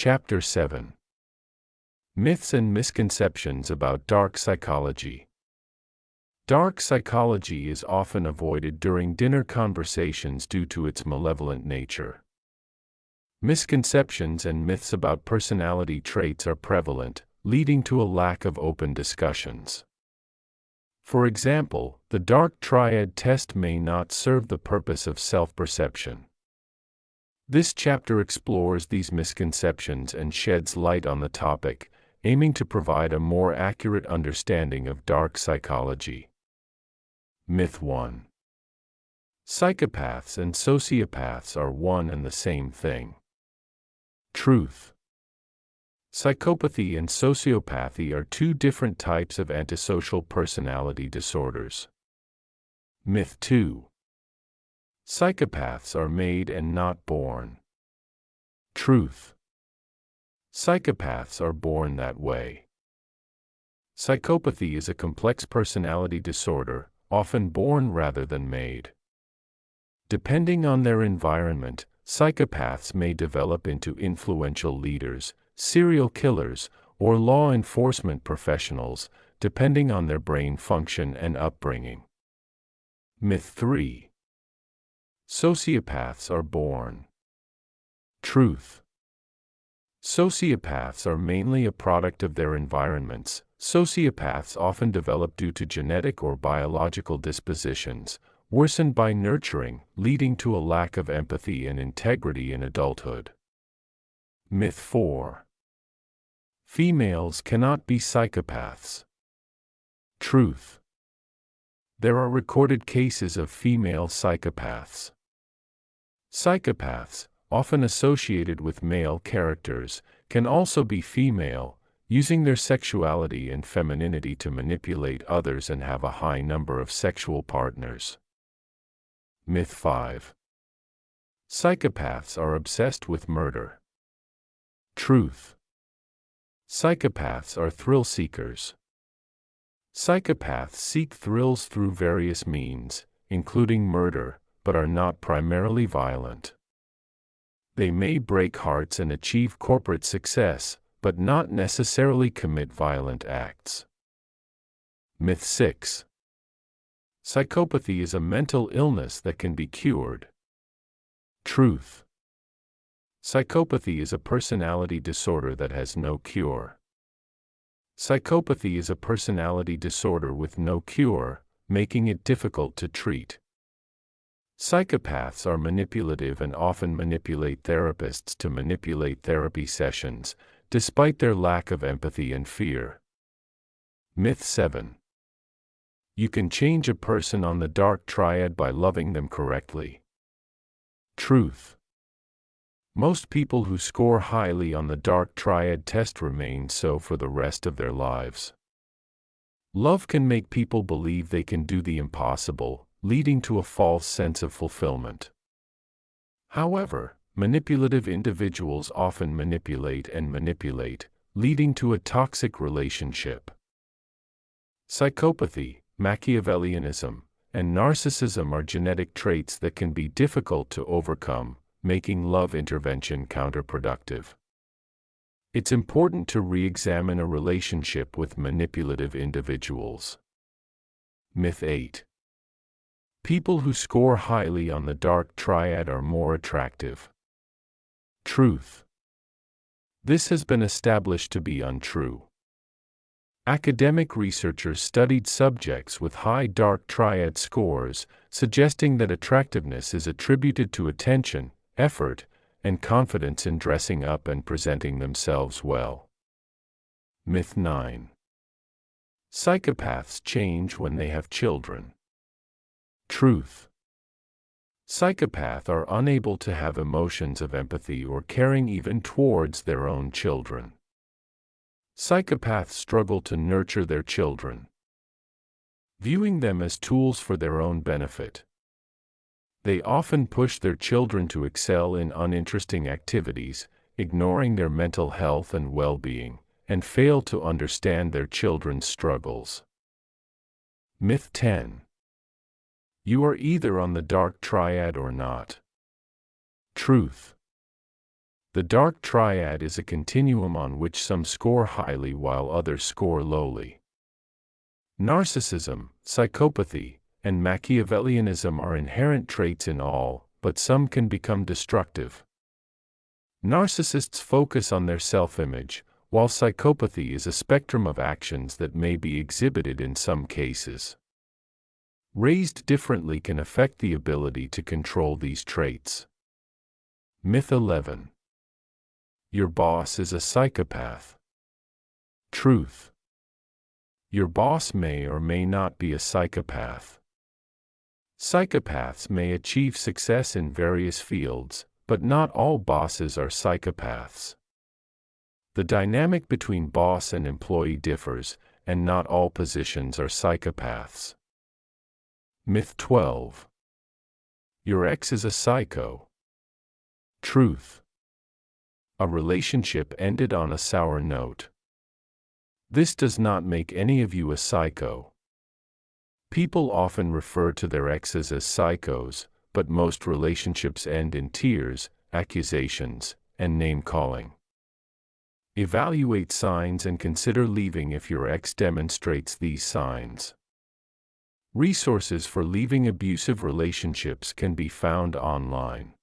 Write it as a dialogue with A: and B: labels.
A: Chapter 7. Myths and Misconceptions about Dark Psychology. Dark psychology is often avoided during dinner conversations due to its malevolent nature. Misconceptions and myths about personality traits are prevalent, leading to a lack of open discussions. For example, the dark triad test may not serve the purpose of self-perception. This chapter explores these misconceptions and sheds light on the topic, aiming to provide a more accurate understanding of dark psychology. Myth 1. Psychopaths and sociopaths are one and the same thing. Truth. Psychopathy and sociopathy are two different types of antisocial personality disorders. Myth 2. Psychopaths are made and not born. Truth. Psychopaths are born that way. Psychopathy is a complex personality disorder, often born rather than made. Depending on their environment, psychopaths may develop into influential leaders, serial killers, or law enforcement professionals, depending on their brain function and upbringing. Myth 3. Sociopaths are born. Truth. Sociopaths are mainly a product of their environments. Sociopaths often develop due to genetic or biological dispositions, worsened by nurturing, leading to a lack of empathy and integrity in adulthood. Myth 4. Females cannot be psychopaths. Truth. There are recorded cases of female psychopaths. Psychopaths, often associated with male characters, can also be female, using their sexuality and femininity to manipulate others and have a high number of sexual partners. Myth 5. Psychopaths are obsessed with murder. Truth. Psychopaths are thrill seekers. Psychopaths seek thrills through various means, including murder, but are not primarily violent. They may break hearts and achieve corporate success, but not necessarily commit violent acts. Myth 6. Psychopathy is a mental illness that can be cured. Truth. Psychopathy is a personality disorder that has no cure. Psychopathy is a personality disorder with no cure, making it difficult to treat. Psychopaths are manipulative and often manipulate therapists to manipulate therapy sessions, despite their lack of empathy and fear. Myth 7. You can change a person on the dark triad by loving them correctly. Truth. Most people who score highly on the dark triad test remain so for the rest of their lives. Love can make people believe they can do the impossible, leading to a false sense of fulfillment. However, manipulative individuals often manipulate and manipulate, leading to a toxic relationship. Psychopathy, Machiavellianism, and narcissism are genetic traits that can be difficult to overcome, making love intervention counterproductive. It's important to re-examine a relationship with manipulative individuals. Myth 8. People who score highly on the dark triad are more attractive. Truth. This has been established to be untrue. Academic researchers studied subjects with high dark triad scores, suggesting that attractiveness is attributed to attention, effort, and confidence in dressing up and presenting themselves well. Myth 9. Psychopaths change when they have children. Truth. Psychopaths are unable to have emotions of empathy or caring even towards their own children. Psychopaths struggle to nurture their children, viewing them as tools for their own benefit. They often push their children to excel in uninteresting activities, ignoring their mental health and well-being, and fail to understand their children's struggles. Myth 10. You are either on the dark triad or not. Truth. The dark triad is a continuum on which some score highly while others score lowly. Narcissism, psychopathy, and Machiavellianism are inherent traits in all, but some can become destructive. Narcissists focus on their self-image, while psychopathy is a spectrum of actions that may be exhibited in some cases. Raised differently can affect the ability to control these traits. Myth 11. Your boss is a psychopath. Truth. Your boss may or may not be a psychopath. Psychopaths may achieve success in various fields, but not all bosses are psychopaths. The dynamic between boss and employee differs, and not all positions are psychopaths. Myth 12. Your ex is a psycho. Truth. A relationship ended on a sour note. This does not make any of you a psycho. People often refer to their exes as psychos, but most relationships end in tears, accusations, and name-calling. Evaluate signs and consider leaving if your ex demonstrates these signs. Resources for leaving abusive relationships can be found online.